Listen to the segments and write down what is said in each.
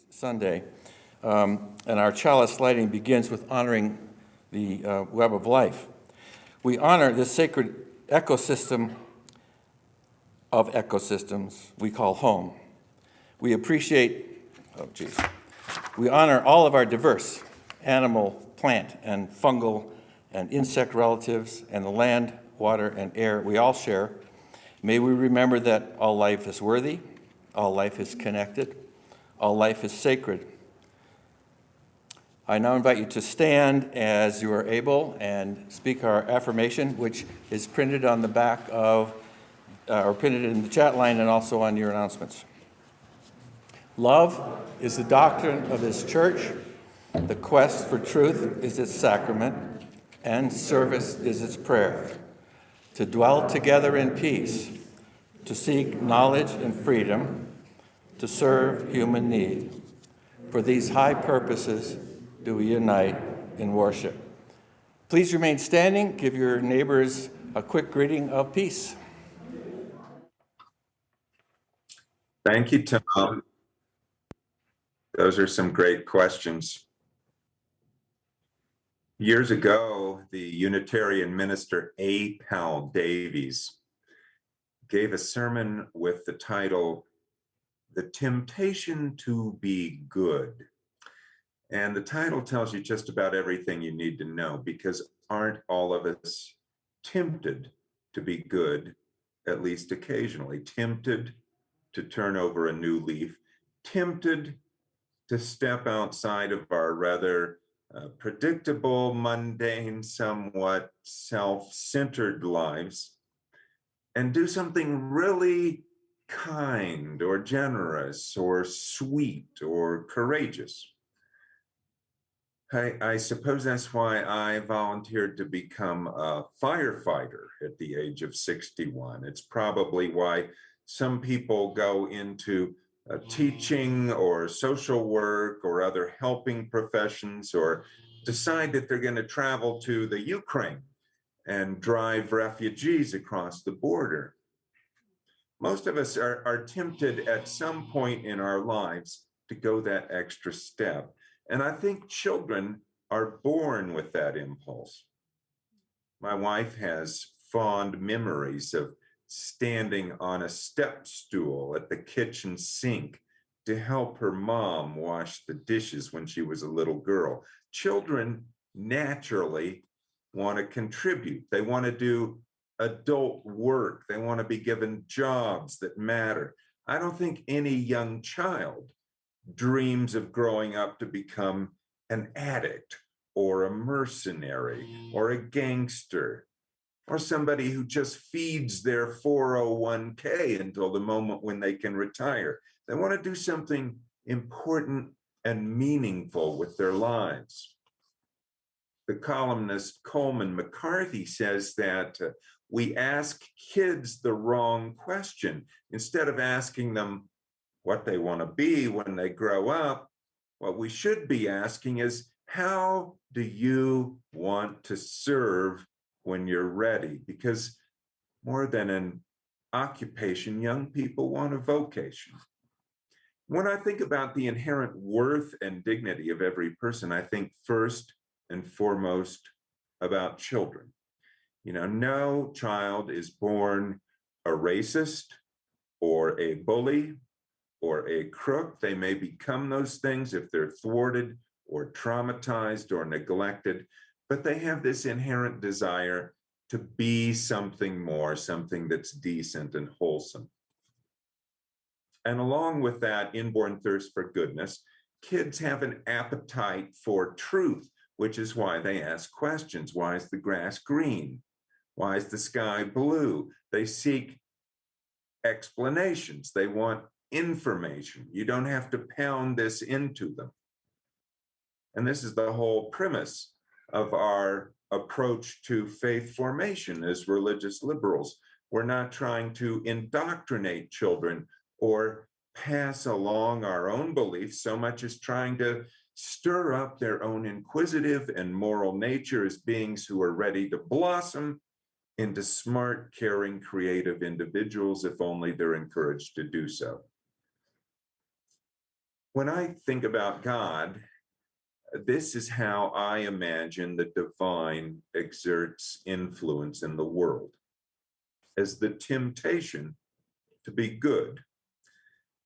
Sunday, and our chalice lighting begins with honoring the web of life. We honor this sacred ecosystem of ecosystems we call home. We honor all of our diverse animal, plant, and fungal and insect relatives, and the land, water, and air we all share. May we remember that all life is worthy, all life is connected, all life is sacred. I now invite you to stand as you are able and speak our affirmation, which is printed on the back of, or printed in the chat line and also on your announcements. Love is the doctrine of this church. The quest for truth is its sacrament, and service is its prayer. To dwell together in peace, to seek knowledge and freedom, to serve human need. For these high purposes do we unite in worship. Please remain standing. Give your neighbors a quick greeting of peace. Thank you, Tom. Those are some great questions. Years ago, the Unitarian minister A. Powell Davies gave a sermon with the title, "The Temptation to Be Good." And the title tells you just about everything you need to know, because aren't all of us tempted to be good, at least occasionally, tempted to turn over a new leaf, tempted to step outside of our rather predictable, mundane, somewhat self-centered lives and do something really kind or generous or sweet or courageous. I suppose that's why I volunteered to become a firefighter at the age of 61. It's probably why some people go into teaching or social work or other helping professions, or decide that they're going to travel to the Ukraine and drive refugees across the border. Most of us are tempted at some point in our lives to go that extra step. And I think children are born with that impulse. My wife has fond memories of standing on a step stool at the kitchen sink to help her mom wash the dishes when she was a little girl. Children naturally want to contribute. They want to do adult work. They want to be given jobs that matter. I don't think any young child dreams of growing up to become an addict or a mercenary or a gangster or somebody who just feeds their 401k until the moment when they can retire. They want to do something important and meaningful with their lives. The columnist Coleman McCarthy says that we ask kids the wrong question. Instead of asking them what they want to be when they grow up, what we should be asking is, how do you want to serve when you're ready? Because more than an occupation, young people want a vocation. When I think about the inherent worth and dignity of every person, I think first and foremost about children. You know, no child is born a racist or a bully or a crook. They may become those things if they're thwarted or traumatized or neglected, but they have this inherent desire to be something more, something that's decent and wholesome. And along with that inborn thirst for goodness, kids have an appetite for truth, which is why they ask questions. Why is the grass green? Why is the sky blue? They seek explanations. They want information. You don't have to pound this into them. And this is the whole premise of our approach to faith formation as religious liberals. We're not trying to indoctrinate children or pass along our own beliefs so much as trying to stir up their own inquisitive and moral nature as beings who are ready to blossom into smart, caring, creative individuals if only they're encouraged to do so. when I think about God, this is how I imagine the divine exerts influence in the world as the temptation to be good,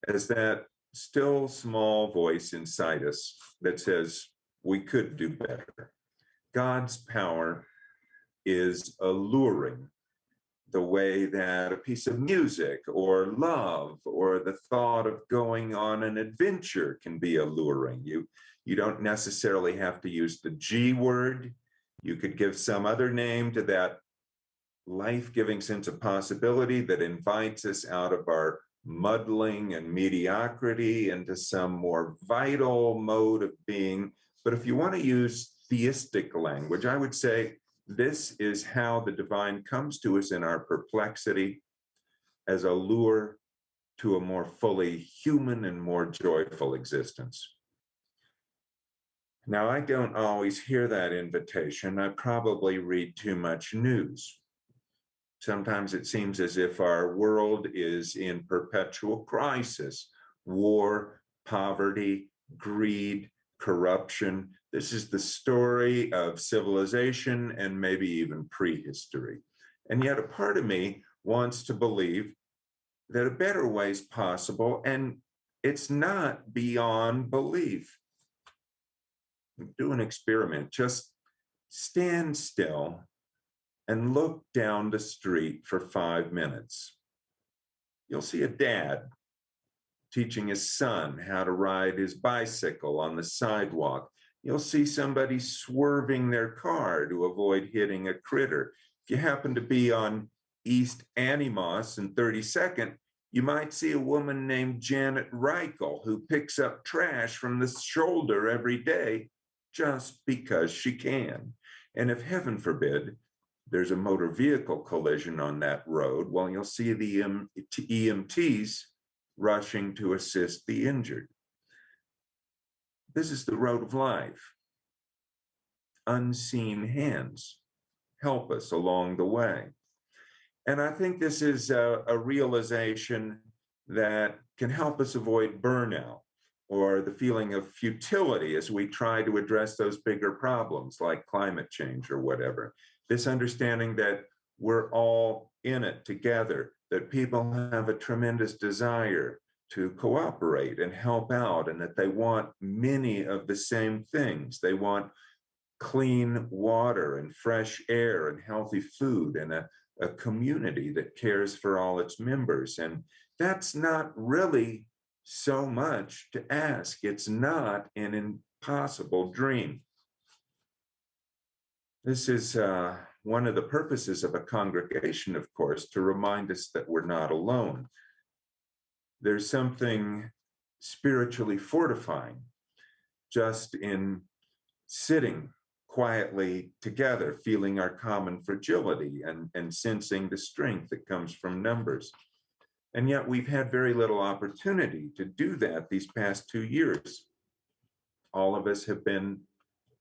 as that still small voice inside us that says we could do better. God's power is alluring, the way that a piece of music or love or the thought of going on an adventure can be alluring. You don't necessarily have to use the G word. You could give some other name to that life-giving sense of possibility that invites us out of our muddling and mediocrity into some more vital mode of being. But if you want to use theistic language, I would say this is how the divine comes to us in our perplexity as a lure to a more fully human and more joyful existence. Now, I don't always hear that invitation. I probably read too much news. Sometimes it seems as if our world is in perpetual crisis, war, poverty, greed, corruption. This is the story of civilization and maybe even prehistory. And yet a part of me wants to believe that a better way is possible, and it's not beyond belief. Do an experiment. Just stand still and look down the street for 5 minutes. You'll see a dad teaching his son how to ride his bicycle on the sidewalk. You'll see somebody swerving their car to avoid hitting a critter. If you happen to be on East Animas and 32nd, you might see a woman named Janet Reichel who picks up trash from the shoulder every day just because she can. And if heaven forbid, there's a motor vehicle collision on that road, well, you'll see the EMTs rushing to assist the injured. This is the road of life. Unseen hands help us along the way. And I think this is a realization that can help us avoid burnout or the feeling of futility as we try to address those bigger problems like climate change or whatever. This understanding that we're all in it together, that people have a tremendous desire to cooperate and help out, and that they want many of the same things. They want clean water and fresh air and healthy food and a community that cares for all its members. And that's not really so much to ask. It's not an impossible dream. This is one of the purposes of a congregation, of course, to remind us that we're not alone. There's something spiritually fortifying just in sitting quietly together, feeling our common fragility and sensing the strength that comes from numbers. And yet we've had very little opportunity to do that these past 2 years. All of us have been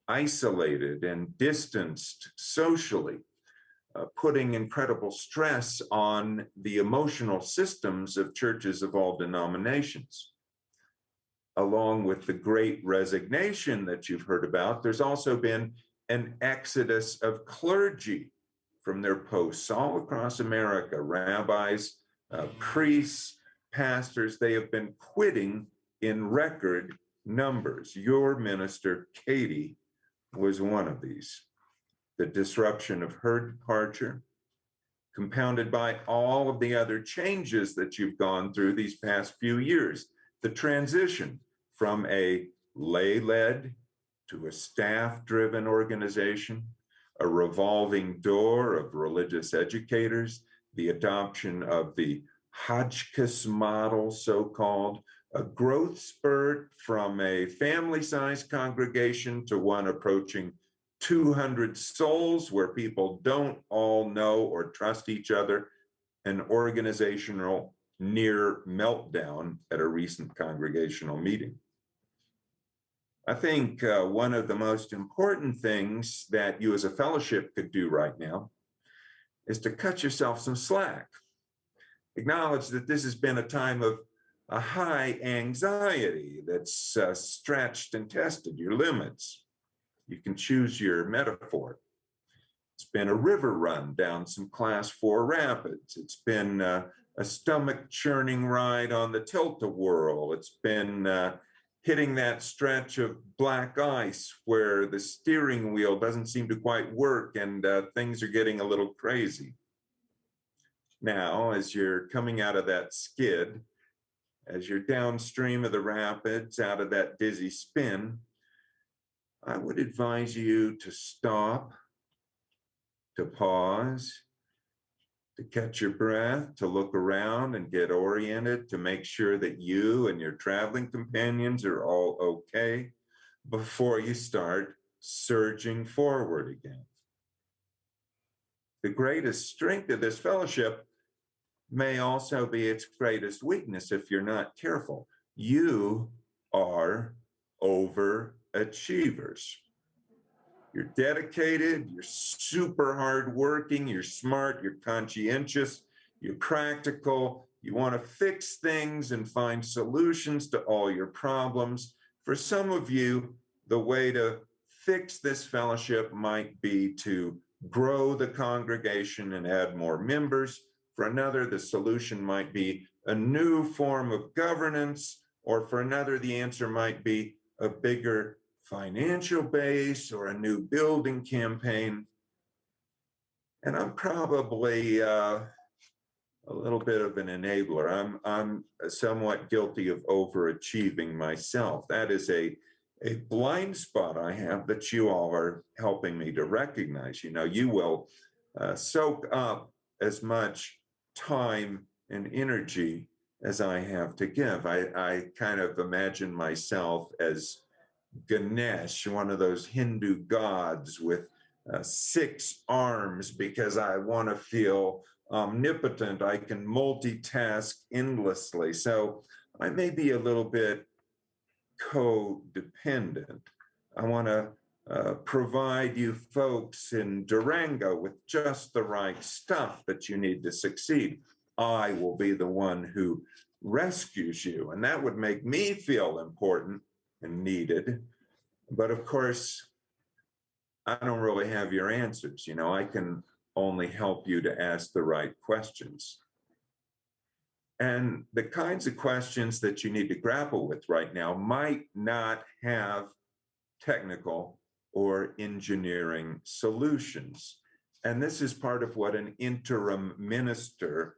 isolated and distanced socially, putting incredible stress on the emotional systems of churches of all denominations. Along with the great resignation that you've heard about, there's also been an exodus of clergy from their posts all across America. Rabbis, priests, pastors, they have been quitting in record numbers. Your minister, Katie, was one of these. The disruption of her departure, compounded by all of the other changes that you've gone through these past few years, the transition from a lay-led to a staff-driven organization, a revolving door of religious educators, the adoption of the Hotchkiss model, so-called, a growth spurt from a family-sized congregation to one approaching 200 souls where people don't all know or trust each other, an organizational near meltdown at a recent congregational meeting. I think one of the most important things that you as a fellowship could do right now is to cut yourself some slack. Acknowledge that this has been a time of a high anxiety that's stretched and tested your limits. You can choose your metaphor. It's been a river run down some class 4 rapids. It's been a stomach churning ride on the tilt-a-whirl. It's been hitting that stretch of black ice where the steering wheel doesn't seem to quite work and things are getting a little crazy. Now, as you're coming out of that skid, as you're downstream of the rapids, out of that dizzy spin, I would advise you to stop, to pause, to catch your breath, to look around and get oriented, to make sure that you and your traveling companions are all okay before you start surging forward again. The greatest strength of this fellowship may also be its greatest weakness if you're not careful. You are overachievers. You're dedicated, you're super hardworking, you're smart, you're conscientious, you're practical, you want to fix things and find solutions to all your problems. For some of you, the way to fix this fellowship might be to grow the congregation and add more members. For another, the solution might be a new form of governance, or for another, the answer might be a bigger financial base or a new building campaign. And I'm probably a little bit of an enabler. I'm somewhat guilty of overachieving myself. That is a blind spot I have that you all are helping me to recognize. You know, you will soak up as much time and energy as I have to give. I kind of imagine myself as Ganesh, one of those Hindu gods with 6 arms, because I want to feel omnipotent. I can multitask endlessly. So I may be a little bit codependent. I want to provide you folks in Durango with just the right stuff that you need to succeed. I will be the one who rescues you, and that would make me feel important and needed. But of course, I don't really have your answers. You know, I can only help you to ask the right questions. And the kinds of questions that you need to grapple with right now might not have technical or engineering solutions. And this is part of what an interim minister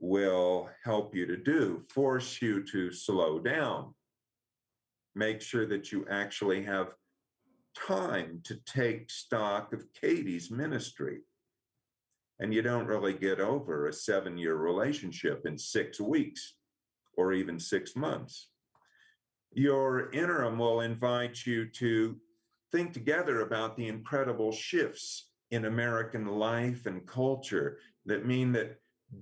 will help you to do, force you to slow down, make sure that you actually have time to take stock of Katie's ministry. And you don't really get over a 7-year relationship in 6 weeks or even 6 months. Your interim will invite you to think together about the incredible shifts in American life and culture that mean that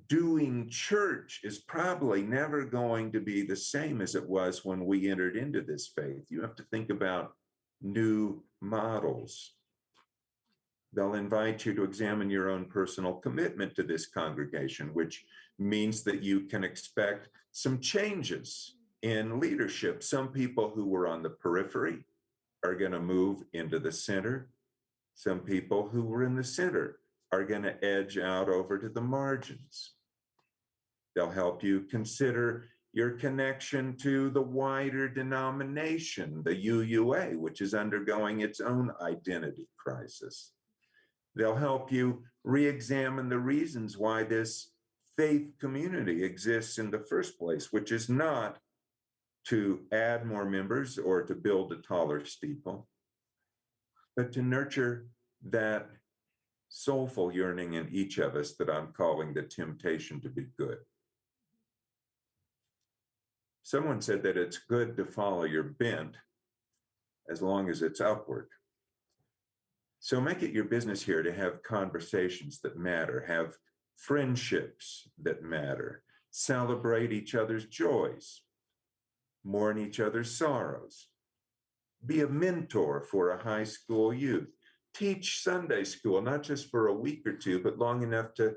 doing church is probably never going to be the same as it was when we entered into this faith. You have to think about new models. They'll invite you to examine your own personal commitment to this congregation, which means that you can expect some changes in leadership. Some people who were on the periphery are going to move into the center. Some people who were in the center are going to edge out over to the margins. They'll help you consider your connection to the wider denomination, the UUA, which is undergoing its own identity crisis. They'll help you re-examine the reasons why this faith community exists in the first place, which is not to add more members or to build a taller steeple, but to nurture that soulful yearning in each of us that I'm calling the temptation to be good. Someone said that it's good to follow your bent as long as it's upward. So make it your business here to have conversations that matter, have friendships that matter, celebrate each other's joys, mourn each other's sorrows, be a mentor for a high school youth, teach Sunday school, not just for a week or two, but long enough to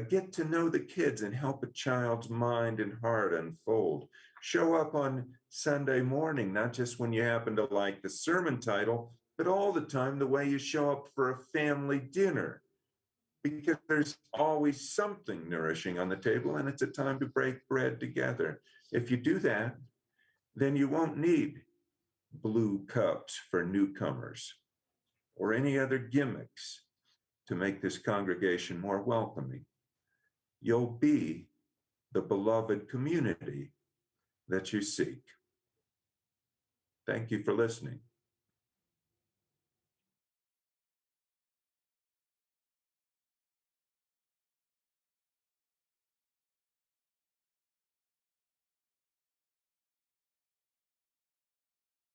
Get to know the kids and help a child's mind and heart unfold. Show up on Sunday morning, not just when you happen to like the sermon title, but all the time the way you show up for a family dinner. Because there's always something nourishing on the table, and it's a time to break bread together. If you do that, then you won't need blue cups for newcomers or any other gimmicks to make this congregation more welcoming. You'll be the beloved community that you seek. Thank you for listening.